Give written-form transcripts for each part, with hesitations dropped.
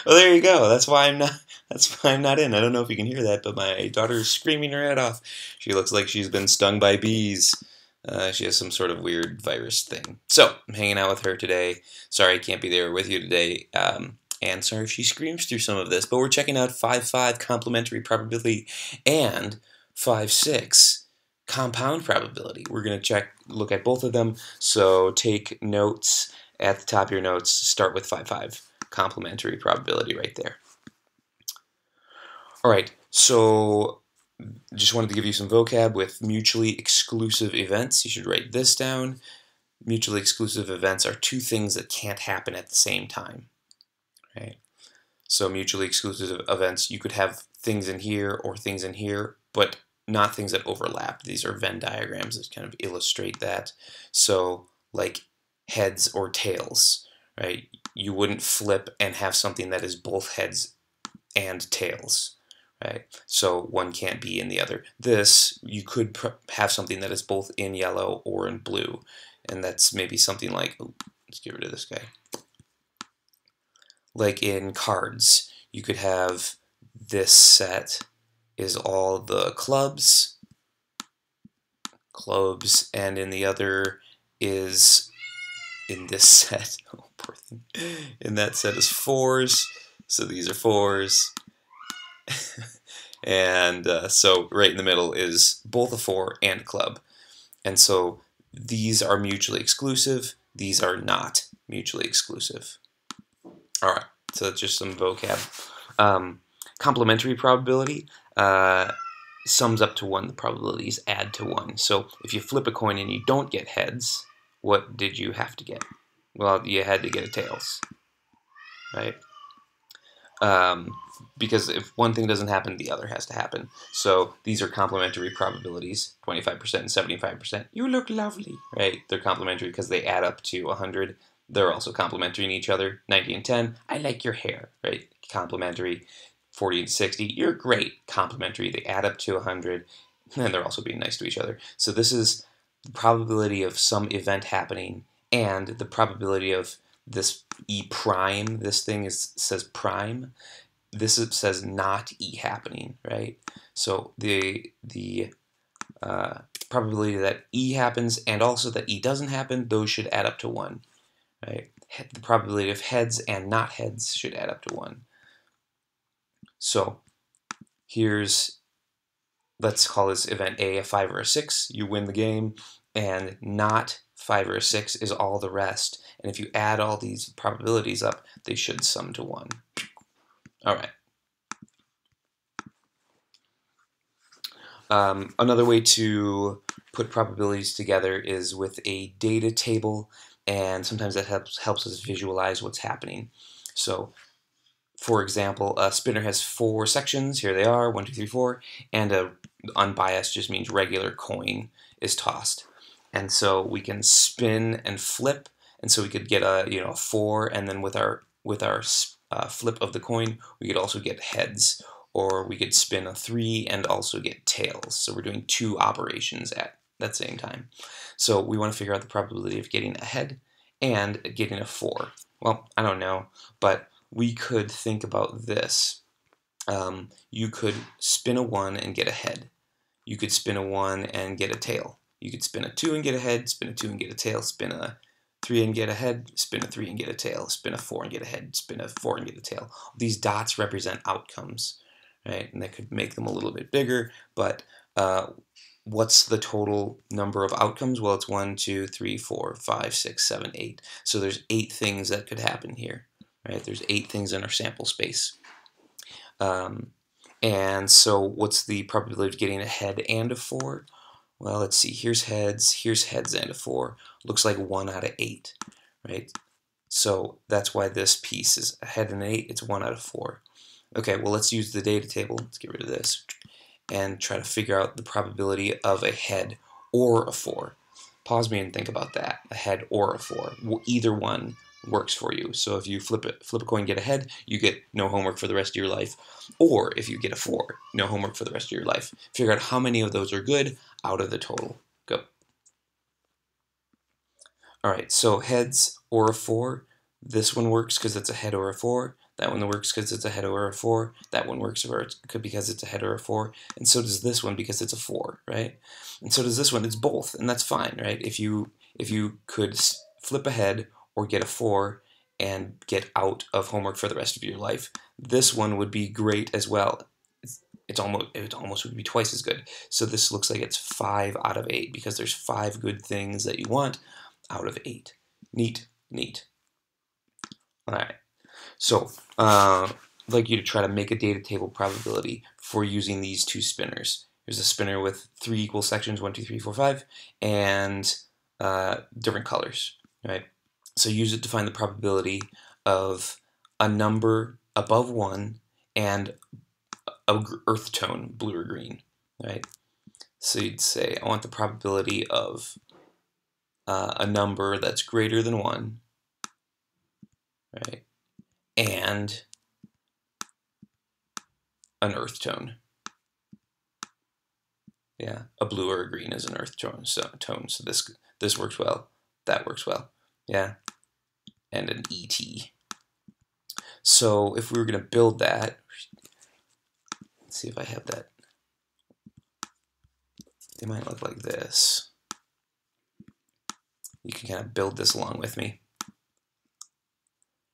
Well, there you go. That's why I'm not. That's why I'm not in. I don't know if you can hear that, but my daughter is screaming her head off. She looks like she's been stung by bees. She has some sort of weird virus thing. So I'm hanging out with her today. Sorry I can't be there with you today. And sorry if she screams through some of this. But we're checking out 5-5 complementary probability and 5-6 compound probability. We're going to look at both of them. So take notes at the top of your notes. Start with 5-5 complementary probability right there. All right, so just wanted to give you some vocab with mutually exclusive events. You should write this down. Mutually exclusive events are two things that can't happen at the same time. Right? So mutually exclusive events, you could have things in here or things in here, but not things that overlap. These are Venn diagrams that kind of illustrate that. So like heads or tails, right? You wouldn't flip and have something that is both heads and tails. Right? So one can't be in the other. This, you could have something that is both in yellow or in blue, and that's maybe something like, let's get rid of this guy. Like in cards, you could have this set is all the clubs, and in the other is, in this set, oh poor thing, in that set is fours, so these are fours. And so right in the middle is both a 4 and a club. And so these are mutually exclusive. These are not mutually exclusive. All right, so that's just some vocab. Complementary probability sums up to 1. The probabilities add to 1. So if you flip a coin and you don't get heads, what did you have to get? Well, you had to get a tails, right? Because if one thing doesn't happen, the other has to happen. So these are complementary probabilities, 25% and 75%. You look lovely, right? They're complementary because they add up to 100. They're also complementary in each other. 90 and 10, I like your hair, right? Complementary. 40 and 60, you're great. Complementary, they add up to 100, and they're also being nice to each other. So this is the probability of some event happening and the probability of this E prime, this thing says prime, this says not E happening, right? So the probability that E happens and also that E doesn't happen, those should add up to 1, right? The probability of heads and not heads should add up to 1. So here's, let's call this event A a 5 or a 6, you win the game, and not 5 or a 6 is all the rest. And if you add all these probabilities up, they should sum to 1. All right. Another way to put probabilities together is with a data table, and sometimes that helps us visualize what's happening. So, for example, a spinner has 4 sections. Here they are, 1, 2, 3, 4, and a unbiased just means regular coin is tossed. And so we can spin and flip, and so we could get a 4, and then with our flip of the coin, we could also get heads, or we could spin a 3 and also get tails. So we're doing 2 operations at that same time. So we want to figure out the probability of getting a head and getting a 4. Well, I don't know, but we could think about this. You could spin a 1 and get a head. You could spin a 1 and get a tail. You could spin a 2 and get a head, spin a 2 and get a tail, spin a 3 and get a head, spin a 3 and get a tail, spin a 4 and get a head, spin a 4 and get a tail. These dots represent outcomes, right? And that could make them a little bit bigger, but what's the total number of outcomes? Well, it's 1, 2, 3, 4, 5, 6, 7, 8. So there's 8 things that could happen here, right? There's 8 things in our sample space. And so what's the probability of getting a head and a 4? Well, let's see, here's heads and a 4. Looks like 1 out of 8, right? So that's why this piece is a head and an 8, it's 1 out of 4. Okay, well, let's use the data table. Let's get rid of this and try to figure out the probability of a head or a 4. Pause me and think about that, a head or a 4. Either one works for you. So if you flip a coin, get a head, you get no homework for the rest of your life. Or if you get a 4, no homework for the rest of your life. Figure out how many of those are good out of the total. Go. All right, so heads or a 4, This one works because it's a head or a 4. That one works because it's a head or a 4. That one works because it's a head or a 4. And so does this one because it's a 4, right? And so does this one. It's both, and that's fine, right? If you could flip a head or get a 4 and get out of homework for the rest of your life, this one would be great as well. It almost would be twice as good. So this looks like it's 5 out of 8 because there's 5 good things that you want out of 8. Neat, neat. All right. So I'd like you to try to make a data table probability for using these two spinners. Here's a spinner with 3 equal sections, 1, 2, 3, 4, 5, and different colors. Right. So use it to find the probability of a number above 1 and a earth tone, blue or green, right? So you'd say, I want the probability of a number that's greater than 1, right? And an earth tone. Yeah, a blue or a green is an earth tone. So this works well. That works well. Yeah, and an ET. So if we were going to build that, let's see if I have that. They might look like this. You can kind of build this along with me.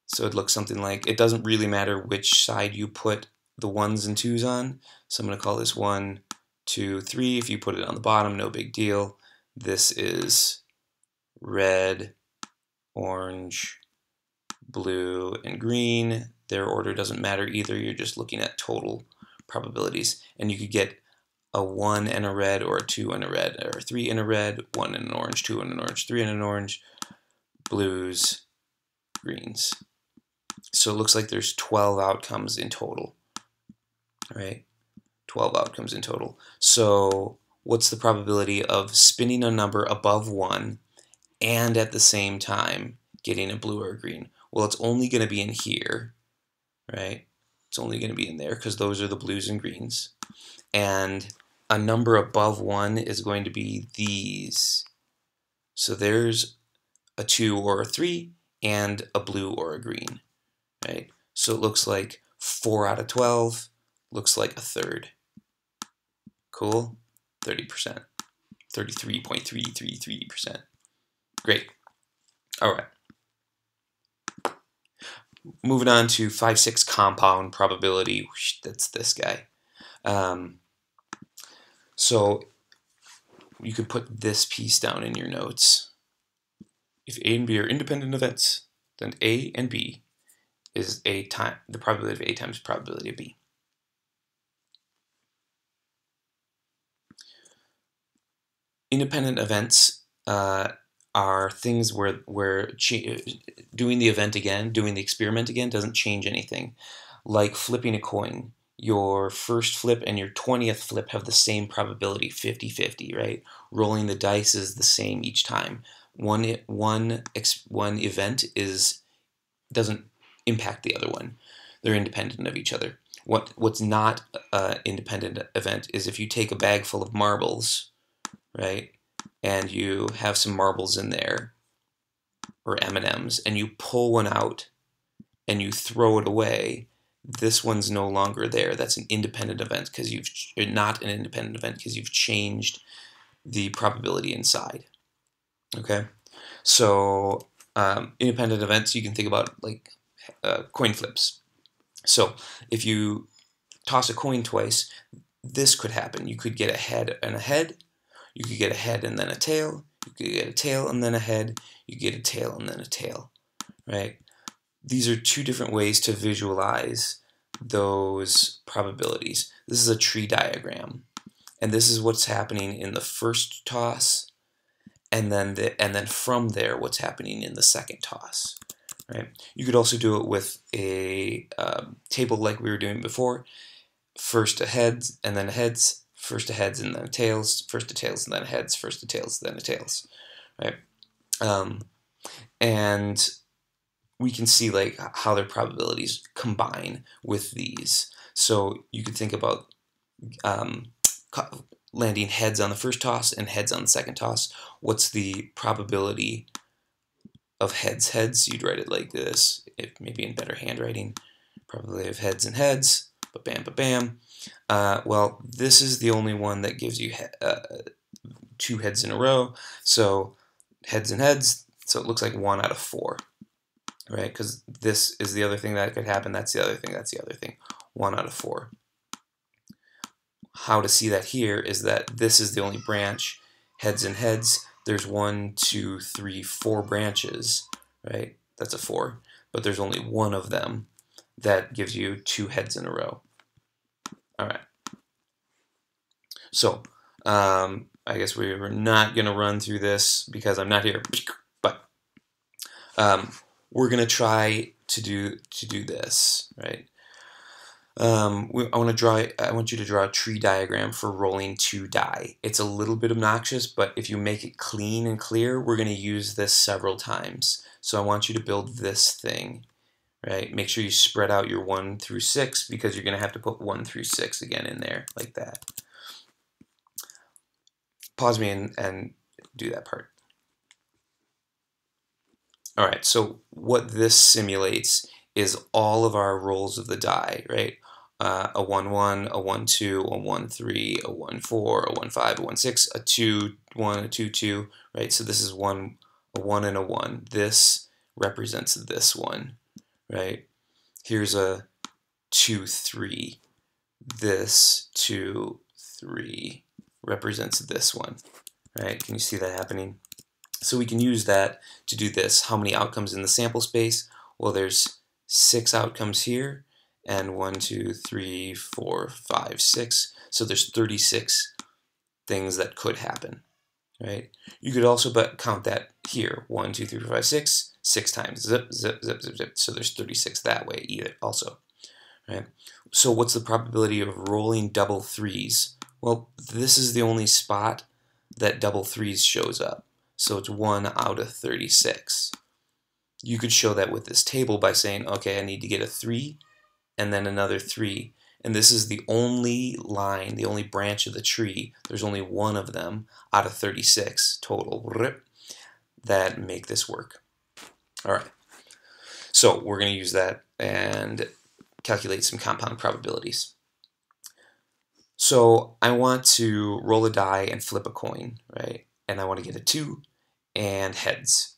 So it looks something like, it doesn't really matter which side you put the 1s and 2s on. So I'm going to call this 1, 2, 3. If you put it on the bottom, no big deal. This is red, orange, blue, and green. Their order doesn't matter either. You're just looking at total probabilities. And you could get a 1 and a red, or a 2 and a red, or a 3 and a red, 1 and an orange, 2 and an orange, 3 and an orange, blues, greens. So it looks like there's 12 outcomes in total, right? 12 outcomes in total. So what's the probability of spinning a number above 1 and at the same time getting a blue or a green? Well, it's only going to be in here, right? It's only going to be in there because those are the blues and greens. And a number above 1 is going to be these. So there's a 2 or a 3 and a blue or a green, right? So it looks like 4 out of 12 looks like a third. Cool? 30%. 33.333%. Great. All right. Moving on to 5-6 compound probability. That's this guy. So you could put this piece down in your notes. If A and B are independent events, then A and B is the probability of A times the probability of B. Independent events are things where doing the event again, doing the experiment again, doesn't change anything. Like flipping a coin. Your first flip and your 20th flip have the same probability, 50-50, right? Rolling the dice is the same each time. One event doesn't impact the other one. They're independent of each other. What's not an independent event is if you take a bag full of marbles, right, and you have some marbles in there, or M&Ms, and you pull one out and you throw it away, this one's no longer there. That's an independent event because not an independent event because you've changed the probability inside. Okay, so independent events you can think about like coin flips. So if you toss a coin twice, this could happen. You could get a head and a head. You could get a head and then a tail. You could get a tail and then a head. You get a tail and then a tail, right? These are two different ways to visualize those probabilities. This is a tree diagram, and this is what's happening in the first toss, and then from there, what's happening in the second toss, right? You could also do it with a table like we were doing before. First a heads and then a heads, first a heads and then a tails, first a tails and then a heads, first a tails, then a tails, right? And we can see like how their probabilities combine with these. So you could think about landing heads on the first toss and heads on the second toss. What's the probability of heads, you'd write it like this, if maybe in better handwriting. Probability of heads and heads, ba-bam, ba-bam. Well, this is the only one that gives you two heads in a row, so heads and heads, so it looks like 1 out of 4, right? Because this is the other thing that could happen, that's the other thing, that's the other thing. 1 out of 4. How to see that here is that this is the only branch, heads and heads. There's 1, 2, 3, 4 branches, right? That's a 4, but there's only one of them that gives you 2 heads in a row. All right. So I guess we're not going to run through this because I'm not here, but we're going to try to do this, right? I want you to draw a tree diagram for rolling 2 die. It's a little bit obnoxious, but if you make it clean and clear, we're going to use this several times. So I want you to build this thing, right? Make sure you spread out your 1 through 6 because you're going to have to put 1 through 6 again in there, like that. Pause me and do that part. All right, so what this simulates is all of our rolls of the die, right? A 1-1, a 1-2, a 1-3, a 1-4, a 1-5, a 1-6, a 2-1, a 2-2, right? So this is a 1 and a 1. This represents this one, right? Here's a 2-3. This 2-3 represents this one, right? Can you see that happening? So we can use that to do this. How many outcomes in the sample space? Well, there's 6 outcomes here, and 1, 2, 3, 4, 5, 6. So there's 36 things that could happen, right? You could also count that here. 1, 2, 3, 4, 5, 6. 6 times. Zip, zip, zip, zip, zip. So there's 36 that way either also, right? So what's the probability of rolling double 3s? Well, this is the only spot that double 3s shows up. So it's 1 out of 36. You could show that with this table by saying, okay, I need to get a 3 and then another 3. And this is the only line, the only branch of the tree. There's only one of them out of 36 total that make this work. All right. So we're going to use that and calculate some compound probabilities. So I want to roll a die and flip a coin, right? And I want to get a 2 and heads.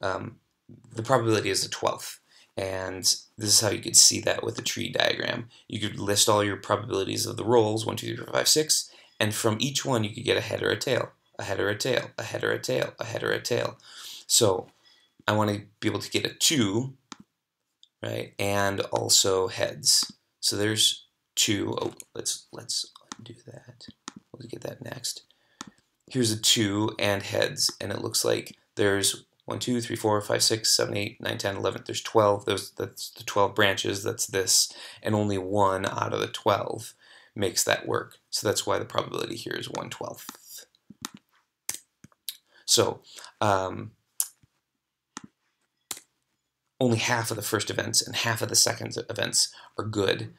The probability is a 12th, and this is how you could see that with the tree diagram. You could list all your probabilities of the rolls, 1, 2, 3, 4, 5, 6, and from each one you could get a head or a tail, a head or a tail, a head or a tail, a head or a tail. So I want to be able to get a 2, right, and also heads. So there's 2. Oh, let's do that. We'll get that next. Here's a 2 and heads, and it looks like there's 1, 2, 3, 4, 5, 6, 7, 8, 9, 10, 11. There's 12. That's the 12 branches. That's this, and only 1 out of the 12 makes that work. So that's why the probability here is 1/12. So only half of the first events and half of the second events are good.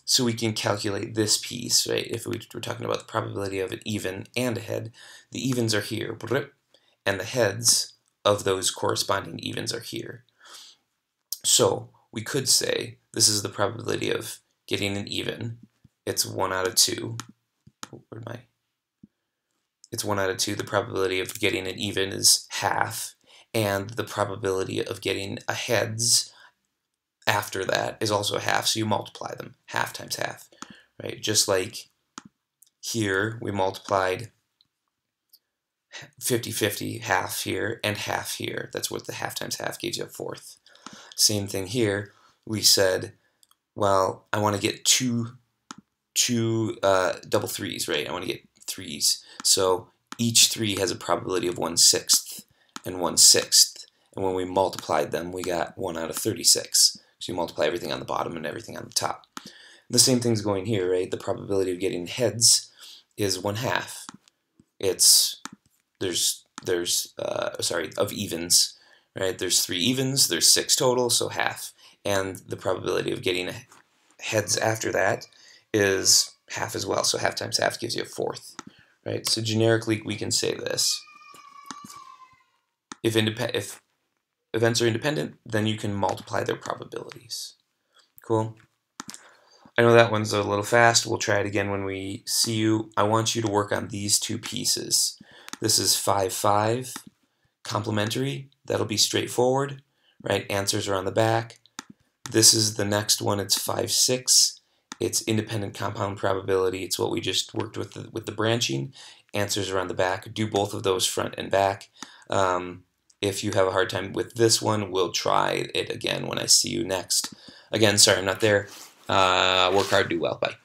So we can calculate this piece, right? If we're talking about the probability of an even and a head, the evens are here, and the heads of those corresponding evens are here. So we could say this is the probability of getting an even. It's 1 out of 2. Where am I? It's 1 out of 2. The probability of getting an even is half, and the probability of getting a heads after that is also half, so you multiply them. Half times half, right? Just like here, we multiplied 50-50, half here and half here. That's what the half times half gives you a 4th. Same thing here. We said, well, I want to get two double 3s, right? I want to get 3s. So each 3 has a probability of 1/6 and 1/6. And when we multiplied them, we got 1 out of 36. So you multiply everything on the bottom and everything on the top. The same thing's going here, right? The probability of getting heads is 1/2. Of evens, right? There's 3 evens, there's 6 total, so half. And the probability of getting heads after that is half as well. So half times half gives you a 4th, right? So generically we can say this. If events are independent, then you can multiply their probabilities. Cool. I know that one's a little fast. We'll try it again when we see you. I want you to work on these two pieces. This is 5-5, complementary. That'll be straightforward, right? Answers are on the back. This is the next one. It's 5-6. It's independent compound probability. It's what we just worked with the branching. Answers are on the back. Do both of those front and back. If you have a hard time with this one, we'll try it again when I see you next. Again, sorry I'm not there. Work hard, do well. Bye.